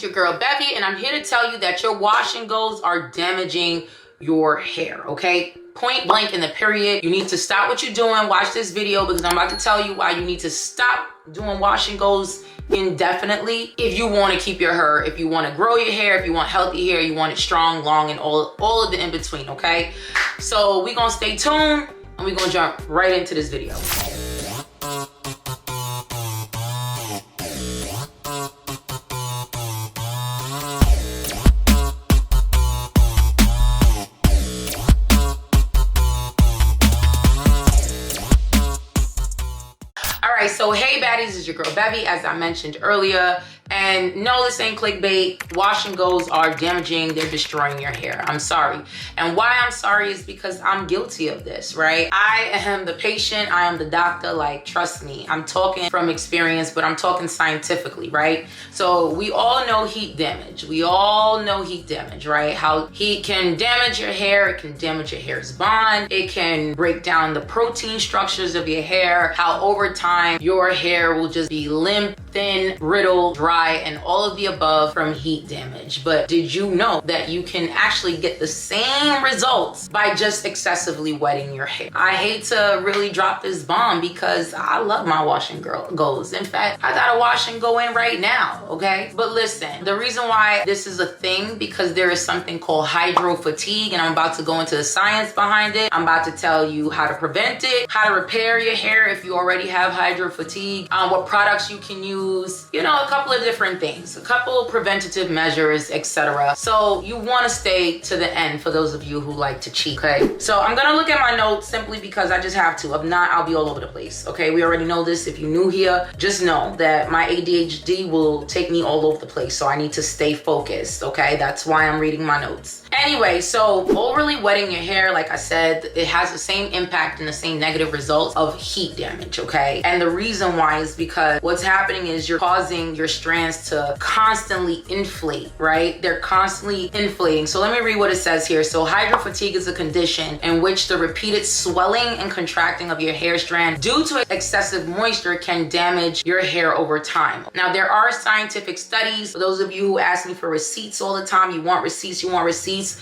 it's your girl Bevy, and I'm here to tell you that your wash and goes are damaging your hair, okay? Point blank in the period. You need to stop what you're doing. Watch this video because I'm about to tell you why you need to stop doing wash and goes indefinitely if you want to keep your hair, if you want to grow your hair, if you want healthy hair, you want it strong, long, and all of the in between, okay? So we're gonna stay tuned and we're gonna jump right into this video. So hey baddies, it's your girl Bevy, as I mentioned earlier. And no, this ain't clickbait. Wash and goes are damaging, they're destroying your hair. I'm sorry. And why I'm sorry is because I'm guilty of this, right? I am the patient, I am the doctor, like, trust me. I'm talking from experience, but I'm talking scientifically, right? So we all know heat damage. We all know heat damage, right? How heat can damage your hair, it can damage your hair's bond, it can break down the protein structures of your hair, how over time your hair will just be limp, thin, brittle, dry, and all of the above from heat damage. But did you know that you can actually get the same results by just excessively wetting your hair? I hate to really drop this bomb because I love my wash and goes. In fact, I got a wash and go in right now, okay? But listen, the reason why this is a thing, because there is something called hydro fatigue, and I'm about to go into the science behind it. I'm about to tell you how to prevent it, how to repair your hair if you already have hydro fatigue, what products you can use, you know, a couple of different things, a couple preventative measures, etc. So you want to stay to the end for those of you who like to cheat, okay? So I'm gonna look at my notes simply because I just have to. If not, I'll be all over the place, okay? We already know this. If you're new here, just know that my ADHD will take me all over the place, so I need to stay focused, okay? That's why I'm reading my notes. Anyway, so overly wetting your hair, like I said, it has the same impact and the same negative results of heat damage, okay? And the reason why is because what's happening is you're causing your strands to constantly inflate, right? They're constantly inflating. So let me read what it says here. So hydrofatigue is a condition in which the repeated swelling and contracting of your hair strand due to excessive moisture can damage your hair over time. Now, there are scientific studies. For those of you who ask me for receipts all the time, you want receipts,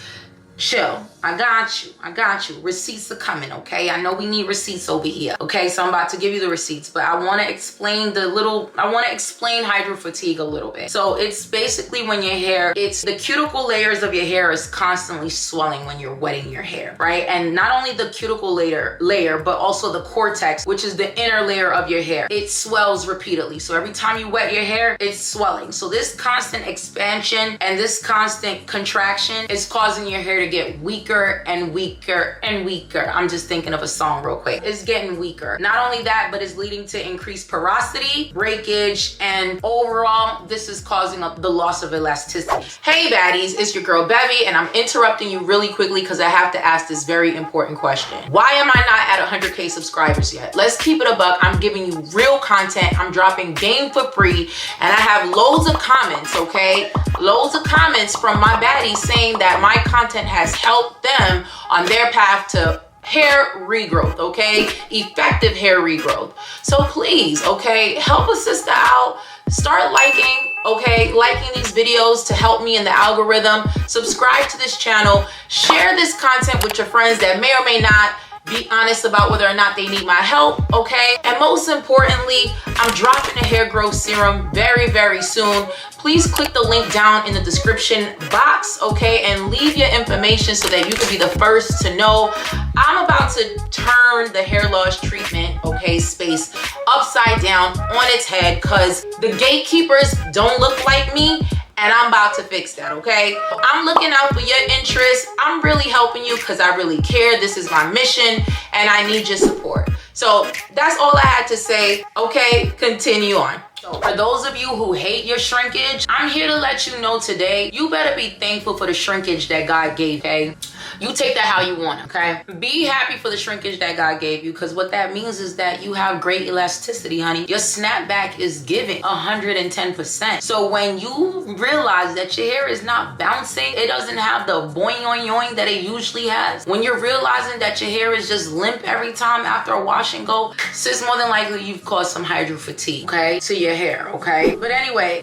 chill. I got you. Receipts are coming, okay? I know we need receipts over here, okay? So I'm about to give you the receipts, but I want to explain hydrofatigue a little bit. So it's basically when your hair, it's the cuticle layers of your hair is constantly swelling when you're wetting your hair, right? And not only the cuticle layer, but also the cortex, which is the inner layer of your hair. It swells repeatedly. So every time you wet your hair, it's swelling. So this constant expansion and this constant contraction is causing your hair to get weaker and weaker and weaker. I'm just thinking of a song real quick. It's getting weaker. Not only that, but it's leading to increased porosity, breakage, and overall, this is causing the loss of elasticity. Hey baddies, it's your girl Bevy, and I'm interrupting you really quickly because I have to ask this very important question. Why am I not at 100K subscribers yet? Let's keep it a buck. I'm giving you real content. I'm dropping game for free, and I have loads of comments, okay? Loads of comments from my baddies saying that my content has helped them on their path to hair regrowth, okay? Effective hair regrowth. So please, okay, help a sister out. Start liking, okay? Liking these videos to help me in the algorithm. Subscribe to this channel. Share this content with your friends that may or may not be honest about whether or not they need my help, okay? And most importantly, I'm dropping a hair growth serum very, very soon. Please click the link down in the description box, okay? And leave your information so that you can be the first to know. I'm about to turn the hair loss treatment, okay, space upside down on its head because the gatekeepers don't look like me. And I'm about to fix that, okay? I'm looking out for your interests. I'm really helping you because I really care. This is my mission and I need your support. So that's all I had to say, okay? Continue on. So for those of you who hate your shrinkage, I'm here to let you know today, you better be thankful for the shrinkage that God gave, okay? You take that how you want, okay? Be happy for the shrinkage that God gave you, because what that means is that you have great elasticity, honey. Your snapback is giving 110%. So when you realize that your hair is not bouncing, it doesn't have the boing yoing yoing that it usually has. When you're realizing that your hair is just limp every time after a wash and go, sis, more than likely you've caused some hydro fatigue, okay, to your hair, okay? But anyway,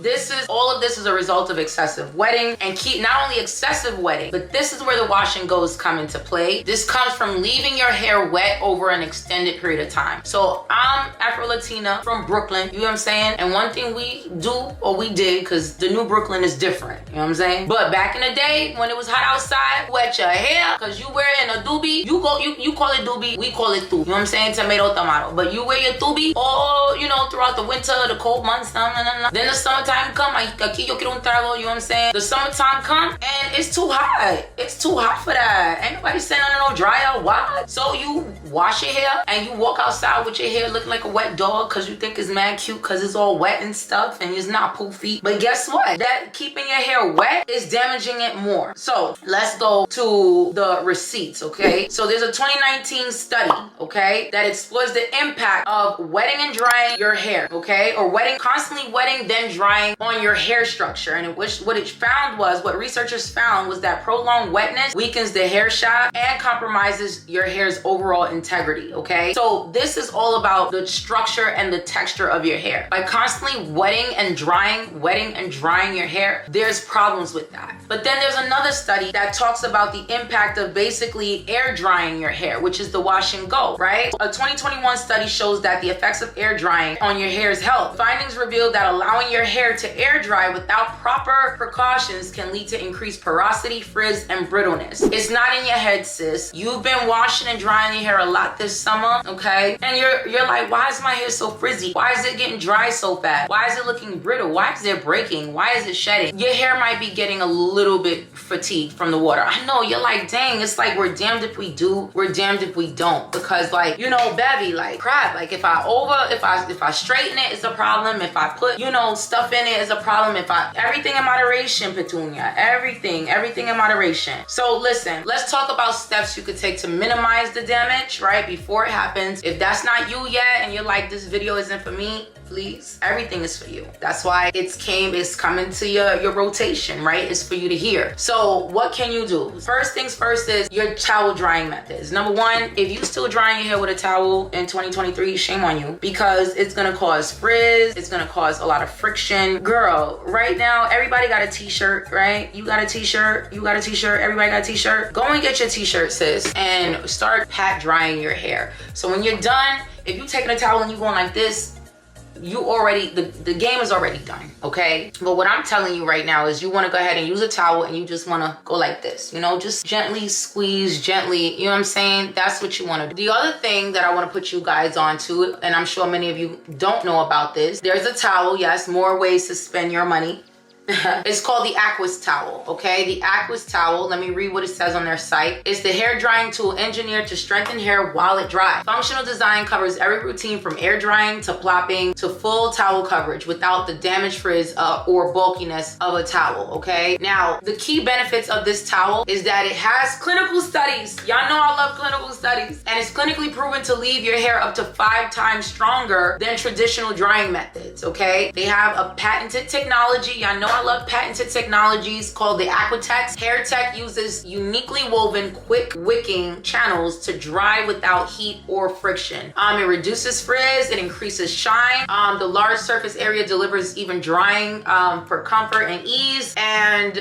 all of this is a result of excessive wetting, and keep not only excessive wetting, but this is where the wash and goes come into play. This comes from leaving your hair wet over an extended period of time. So I'm Afro-Latina from Brooklyn, you know what I'm saying? And one thing we do, or we did, because the new Brooklyn is different, you know what I'm saying? But back in the day, when it was hot outside, wet your hair, because you wearing a doobie, you call it doobie, we call it tu, you know what I'm saying? Tomato. But you wear your doobie, or, you know, throughout the winter, the cold months, Then the summertime come, aquí yo quiero un trago, you know what I'm saying? The summertime come, and it's too hot. It's too hot for that. Ain't nobody sitting on no dryer, what? So you wash your hair, and you walk outside with your hair looking like a wet dog, because you think it's mad cute, because it's all wet and stuff, and it's not poofy. But guess what? That keeping your hair wet is damaging it more. So let's go to the receipts, okay? So there's a 2019 study, okay, that explores the impact of wetting and drying your hair, okay? Or constantly wetting, then drying on your hair structure. And what researchers found was that prolonged wetness weakens the hair shaft and compromises your hair's overall integrity, okay? So this is all about the structure and the texture of your hair. By constantly wetting and drying your hair, there's problems with that. But then there's another study that talks about the impact of basically air drying your hair, which is the wash and go, right? A 2021 study shows that the effects of air drying on your hair's health. Findings revealed that allowing your hair to air dry without proper precautions can lead to increased porosity, frizz, and brittleness. It's not in your head, sis. You've been washing and drying your hair a lot this summer, okay? And you're like, why is my hair so frizzy? Why is it getting dry so fast? Why is it looking brittle? Why is it breaking? Why is it shedding? Your hair might be getting a little bit fatigued from the water. I know, you're like, dang, it's like we're damned if we do, we're damned if we don't. Because like, you know, Bevy, like crap, like if I straighten it, it's a problem. If I put, you know, stuff in it, it's a problem. Everything in moderation, Petunia, everything in moderation. So listen, let's talk about steps you could take to minimize the damage, right? Before it happens. If that's not you yet, and you're like, this video isn't for me, please, everything is for you. That's why it's coming to your rotation, right? It's for you to hear. So what can you do? First things first is your towel drying methods. Number one, if you still drying your hair with a towel in 2023, shame on you, because it's gonna cause frizz, it's gonna cause a lot of friction. Girl, right now, everybody got a t-shirt, right? You got a t-shirt, everybody got a t-shirt. Go and get your t-shirt, sis, and start pat drying your hair. So when you're done, if you taking a towel and you going like this, the game is already done, okay? But what I'm telling you right now is you want to go ahead and use a towel, and you just want to go like this, you know, just gently squeeze, gently, you know what I'm saying? That's what you want to do. The other thing that I want to put you guys onto, and I'm sure many of you don't know about this, there's a towel, yes, more ways to spend your money. It's called the Aquas towel, okay? The Aquas towel, let me read what it says on their site. It's the hair drying tool engineered to strengthen hair while it dries. Functional design covers every routine from air drying to plopping to full towel coverage without the damage, frizz, or bulkiness of a towel, okay? Now, the key benefits of this towel is that it has clinical studies. Y'all know I love clinical studies. And it's clinically proven to leave your hair up to 5 times stronger than traditional drying methods, okay? They have a patented technology. Y'all know I love patented technologies called the Aquatex. Hair Tech uses uniquely woven, quick wicking channels to dry without heat or friction. It reduces frizz, it increases shine. The large surface area delivers even drying for comfort and ease. And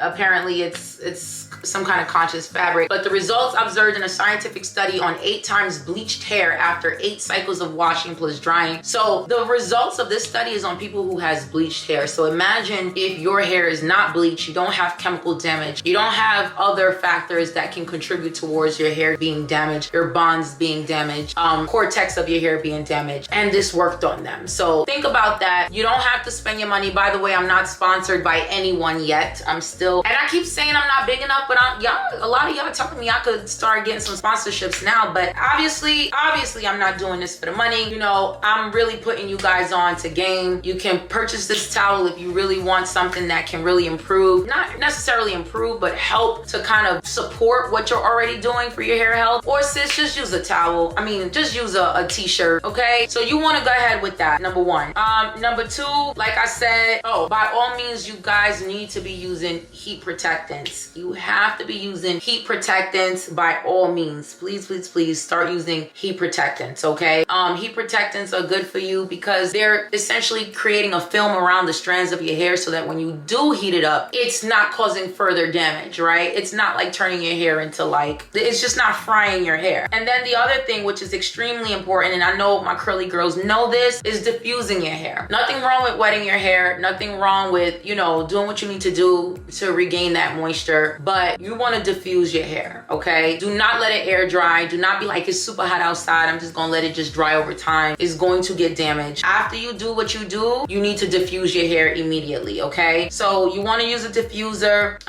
apparently it's some kind of conscious fabric. But the results observed in a scientific study on 8 times bleached hair after 8 cycles of washing plus drying. So the results of this study is on people who has bleached hair. So imagine if your hair is not bleached, you don't have chemical damage, you don't have other factors that can contribute towards your hair being damaged, your bonds being damaged, cortex of your hair being damaged, and this worked on them. So think about that. You don't have to spend your money. By the way, I'm not sponsored by anyone yet. And I keep saying I'm not big enough, but but a lot of y'all telling me I could start getting some sponsorships now, but obviously I'm not doing this for the money. You know, I'm really putting you guys on to game. You can purchase this towel if you really want something that can really improve, not necessarily improve, but help to kind of support what you're already doing for your hair health. Or sis, just use a towel. I mean, just use a t-shirt, okay? So you want to go ahead with that, number one. Number two, like I said, by all means, you guys need to be using heat protectants. You have to be using heat protectants by all means. Please, please, please start using heat protectants, okay? Heat protectants are good for you because they're essentially creating a film around the strands of your hair so that when you do heat it up, it's not causing further damage, right? It's not like turning your hair into like, it's just not frying your hair. And then the other thing, which is extremely important, and I know my curly girls know this, is diffusing your hair. Nothing wrong with wetting your hair, nothing wrong with, you know, doing what you need to do to regain that moisture, but you want to diffuse your hair, okay? Do not let it air dry. Do not be like, it's super hot outside, I'm just gonna let it just dry over time. It's going to get damaged. After you do what you do, you need to diffuse your hair immediately, okay? So you want to use a diffuser.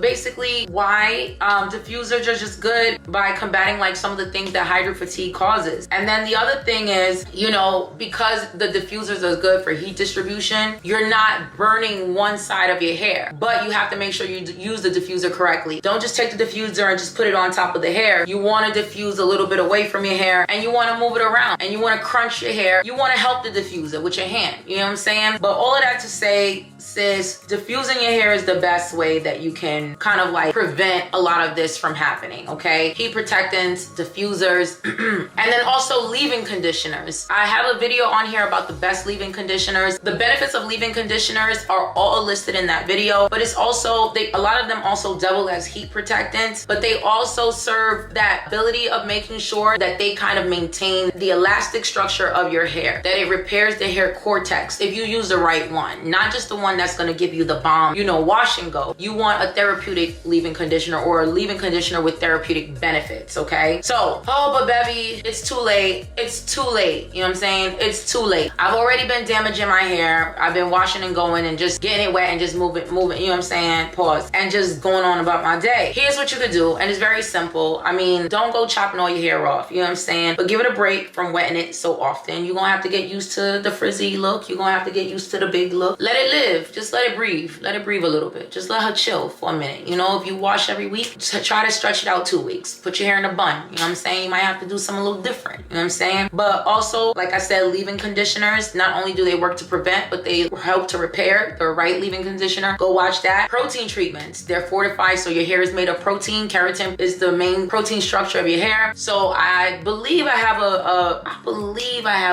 Basically why diffusers are just good by combating like some of the things that hydro fatigue causes. And then the other thing is, you know, because the diffusers are good for heat distribution, you're not burning one side of your hair, but you have to make sure you use the diffuser correctly. Don't just take the diffuser and just put it on top of the hair. You want to diffuse a little bit away from your hair, and you want to move it around, and you want to crunch your hair. You want to help the diffuser with your hand. You know what I'm saying? But all of that to say, sis, diffusing your hair is the best way that you can kind of like prevent a lot of this from happening, okay? Heat protectants, diffusers, and then also leave-in conditioners. I have a video on here about the best leave-in conditioners. The benefits of leave-in conditioners are all listed in that video, but it's also, a lot of them also double as heat protectants, but they also serve that ability of making sure that they kind of maintain the elastic structure of your hair, that it repairs the hair cortex if you use the right one, not just the one that's going to give you the bomb, you know, wash and go. You want a therapeutic leave-in conditioner or a leave-in conditioner with therapeutic benefits, okay? So, but baby, it's too late. It's too late. You know what I'm saying? It's too late. I've already been damaging my hair. I've been washing and going and just getting it wet and just moving, you know what I'm saying? Pause. And just going on about my day. Here's what you could do, and it's very simple. I mean, don't go chopping all your hair off, you know what I'm saying? But give it a break from wetting it so often. You're gonna have to get used to the frizzy look. You're gonna have to get used to the big look. Let it live. Just let it breathe. Let it breathe a little bit. Just let her chill for a minute. You know, if you wash every week, try to stretch it out 2 weeks. Put your hair in a bun. You know what I'm saying? You might have to do something a little different. You know what I'm saying? But also, like I said, leave-in conditioners, not only do they work to prevent, but they help to repair. The right leave-in conditioner, go watch that. Protein treatments, they're fortified, so your hair is made of protein. Keratin is the main protein structure of your hair. So I believe I have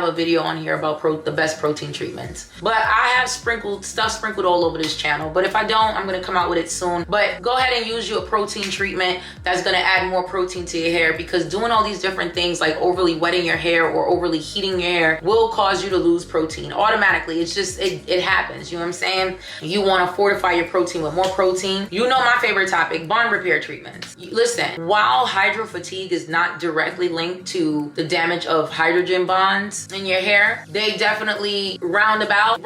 a video on here about the best protein treatments. But I have stuff sprinkled all over this channel. But if I don't, I'm gonna come out with it soon. But go ahead and use your protein treatment that's gonna add more protein to your hair, because doing all these different things like overly wetting your hair or overly heating your hair will cause you to lose protein automatically. It's just, it happens, you know what I'm saying? You wanna fortify your protein with more protein. You know my favorite topic, bond repair treatments. Listen, while hydro fatigue is not directly linked to the damage of hydrogen bonds in your hair, they definitely roundabout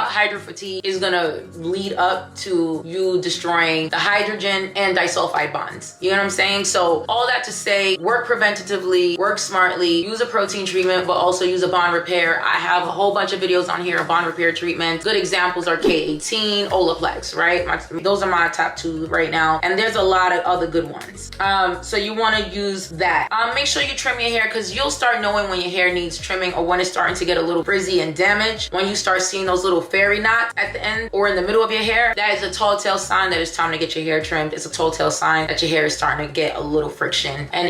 hydro fatigue is gonna lead up to you destroying the hydrogen and disulfide bonds. You know what I'm saying? So all that to say, work preventatively, work smartly, use a protein treatment, but also use a bond repair. I have a whole bunch of videos on here of bond repair treatments. Good examples are K18, Olaplex, right? Those are my top 2 right now. And there's a lot of other good ones. So you want to use that. Make sure you trim your hair, because you'll start knowing when your hair needs trimming or when it's starting to get a little frizzy and damaged. When you start seeing those little fairy knots at the end or in the middle of your hair, that is a tall tale sign that it's time to get your hair trimmed. It's a tall tale sign that your hair is starting to get a little friction, and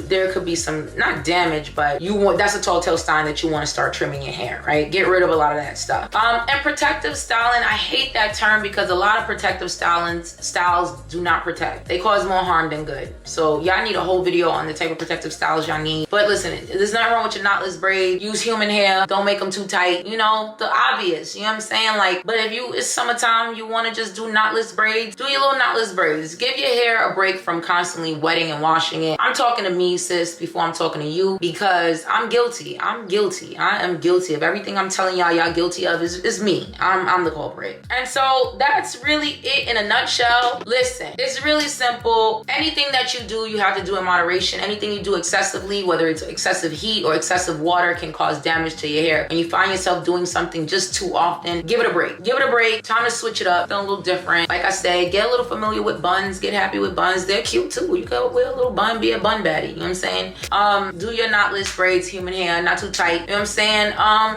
there could be some, not damage, but that's a tall tale sign that you want to start trimming your hair, right? Get rid of a lot of that stuff. And protective styling, I hate that term because a lot of protective styles do not protect. They cause more harm than good. So y'all need a whole video on the type of protective styles y'all need. But listen, there's nothing wrong with your knotless braid. Use human hair. Don't make them too tight. You know, the obvious. You know what I'm saying? Like, but if it's summertime, you want to just do knotless braids, do your little knotless braids. Give your hair a break from constantly wetting and washing it. I'm talking to me, sis, before I'm talking to you, because I'm guilty. I'm guilty. I am guilty of everything I'm telling y'all guilty of is me. I'm the culprit. And so that's really it in a nutshell. Listen, listen, it's really simple. Anything that you do, you have to do in moderation. Anything you do excessively, whether it's excessive heat or excessive water, can cause damage to your hair. When you find yourself doing something just too often, give it a break. Give it a break. Time to switch it up. Feel a little different. Like I said, get a little familiar with buns. Get happy with buns. They're cute too. You can wear a little bun, be a bun baddie. You know what I'm saying? Do your knotless braids, human hair, not too tight. You know what I'm saying?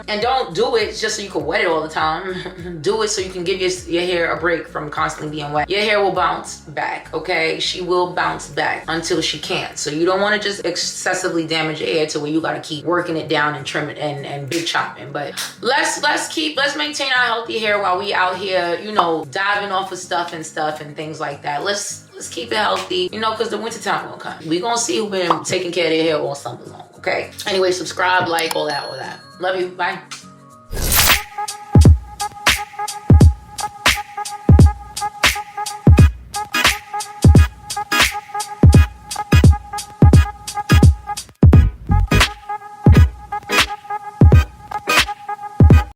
And don't do it just so you can wet it all the time. Do it so you can give your hair a break from constantly being wet. Your hair will bounce back, okay? She will bounce back until she can't. So you don't want to just excessively damage your hair to where you gotta keep working it down and trim it and big chopping. But let's maintain our healthy hair while we out here, you know, diving off of stuff and things like that. Let's keep it healthy, you know, because the winter time will come. We gonna see who been taking care of their hair all summer long, okay? Anyway, subscribe, like, all that. Love you. Bye.